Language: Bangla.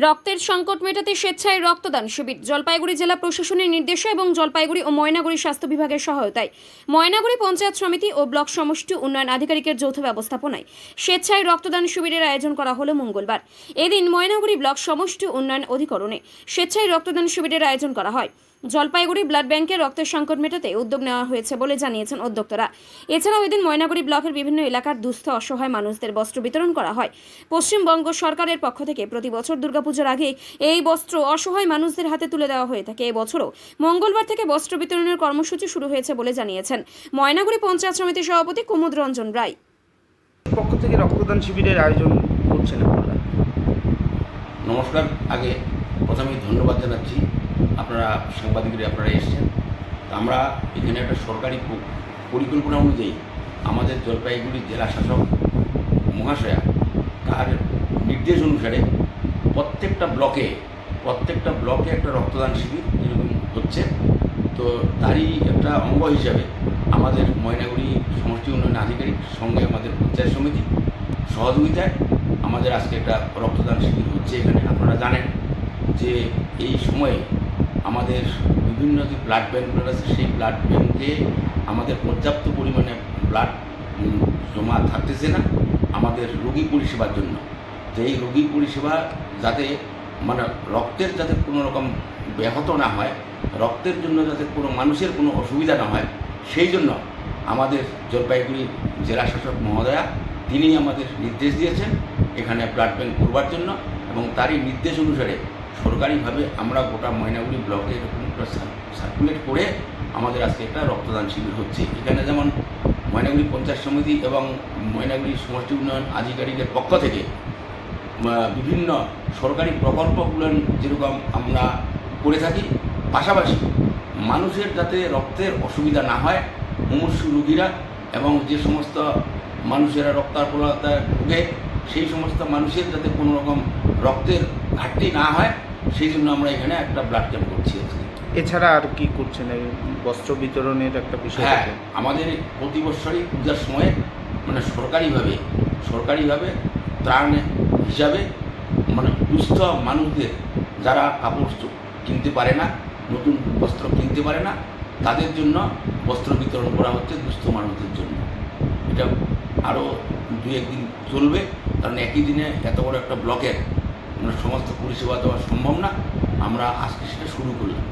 রক্তের সংকট মেটাতে স্বেচ্ছায় রক্তদান শিবির জলপাইগুড়ি জেলা প্রশাসনের নির্দেশে এবং জলপাইগুড়ি ও ময়নাগুড়ি স্বাস্থ্য বিভাগের সহায়তায় ময়নাগুড়ি পঞ্চায়েত সমিতি ও ব্লক সমষ্টি উন্নয়ন আধিকারিকের যৌথ ব্যবস্থাপনায় স্বেচ্ছায় রক্তদান শিবিরের আয়োজন করা হলো মঙ্গলবার। এদিন ময়নাগুড়ি ব্লক সমষ্টি উন্নয়ন অধিকরণে স্বেচ্ছায় রক্তদান শিবিরের আয়োজন করা হয়। জলপাইগুড়ি ব্লাড ব্যাংকে রক্তের সংকট মেটাতে উদ্যোগ নেওয়া হয়েছে বলে জানিয়েছেন উদ্যোক্তারা। এছাড়াও এদিন ময়নাগুড়ি ব্লকের বিভিন্ন এলাকার দুস্থ অসহায় মানুষদের বস্ত্র বিতরণ করা হয়। পশ্চিমবঙ্গ সরকারের পক্ষ থেকে প্রতি বছর দুর্গাপুজোর আগে এই বস্ত্র অসহায় মানুষদের হাতে তুলে দেওয়া হয়ে থাকে। এবছরও মঙ্গলবার থেকে বস্ত্র বিতরণের কর্মসূচি শুরু হয়েছে বলে জানিয়েছেন ময়নাগুড়ি পঞ্চায়েত সমিতির সভাপতি কুমুদ রঞ্জন রায়। পক্ষ থেকে রক্তদান শিবিরের আয়োজন করছেন আপনারা। নমস্কার। আগে প্রথমেই ধন্যবাদ জানাচ্ছি আপনারা সাংবাদিকরা আপনারা এসেছেন। আমরা এখানে একটা সরকারি পরিকল্পনা অনুযায়ী আমাদের জলপাইগুড়ি জেলা শাসক মহাশয়া তার নির্দেশ অনুসারে প্রত্যেকটা ব্লকে একটা রক্তদান শিবির এরকম হচ্ছে। তো তারই একটা অঙ্গ হিসাবে আমাদের ময়নাগুড়ি সমষ্টি উন্নয়ন আধিকারিক সঙ্গে আমাদের পঞ্চায়েত সমিতি সহযোগিতায় আমাদের আজকে একটা রক্তদান শিবির হচ্ছে এখানে। আপনারা জানেন যে এই সময়ে আমাদের বিভিন্ন যে ব্লাড ব্যাঙ্কগুলো আছে সেই ব্লাড ব্যাঙ্কে আমাদের পর্যাপ্ত পরিমাণে ব্লাড জমা থাকতেছে না আমাদের রোগী পরিষেবার জন্য। তো এই রোগী পরিষেবা যাতে রক্তের যাতে কোনো রকম ব্যাহত না হয়, রক্তের জন্য যাতে কোনো মানুষের কোনো অসুবিধা না হয়, সেই জন্য আমাদের জলপাইগুড়ি জেলা শাসক মহোদয়া তিনি আমাদের নির্দেশ দিয়েছেন এখানে ব্লাড ব্যাঙ্ক করবার জন্য, এবং তারই নির্দেশ অনুসারে সরকারিভাবে আমরা গোটা ময়নাগুড়ি ব্লকে এরকম একটা সার্কুলেট করে আমাদের আজকে একটা রক্তদান শিবির হচ্ছে। এখানে যেমন ময়নাগুড়ি পঞ্চায়েত সমিতি এবং ময়নাগুড়ি সমষ্টি উন্নয়ন আধিকারিকের পক্ষ থেকে বিভিন্ন সরকারি প্রকল্পগুলো যেরকম আমরা করে থাকি, পাশাপাশি মানুষের যাতে রক্তের অসুবিধা না হয়, মুমূর্ষু রোগীরা এবং যে সমস্ত মানুষেরা রক্তাল্পতায় ভোগে সেই সমস্ত মানুষের যাতে কোনো রকম রক্তের ঘাটতি না হয়, সেই জন্য আমরা এখানে একটা ব্লাড ক্যাম্প করছি। এছাড়া আর কি করছেন? এই বস্ত্র বিতরণের একটা বিষয়। হ্যাঁ, আমাদের প্রতি বছরই পূজার সময় সরকারিভাবে ত্রাণ হিসাবে দুস্থ মানুষদের যারা কাপড় কিনতে পারে না, নতুন বস্ত্র কিনতে পারে না, তাদের জন্য বস্ত্র বিতরণ করা হচ্ছে দুস্থ মানুষদের জন্য। এটা আরও 2-1 দিন চলবে, কারণ একই দিনে এত বড় একটা ব্লকের সমস্ত পরিষেবা দেওয়া সম্ভব না। আমরা আজকে সেটা শুরু করলাম।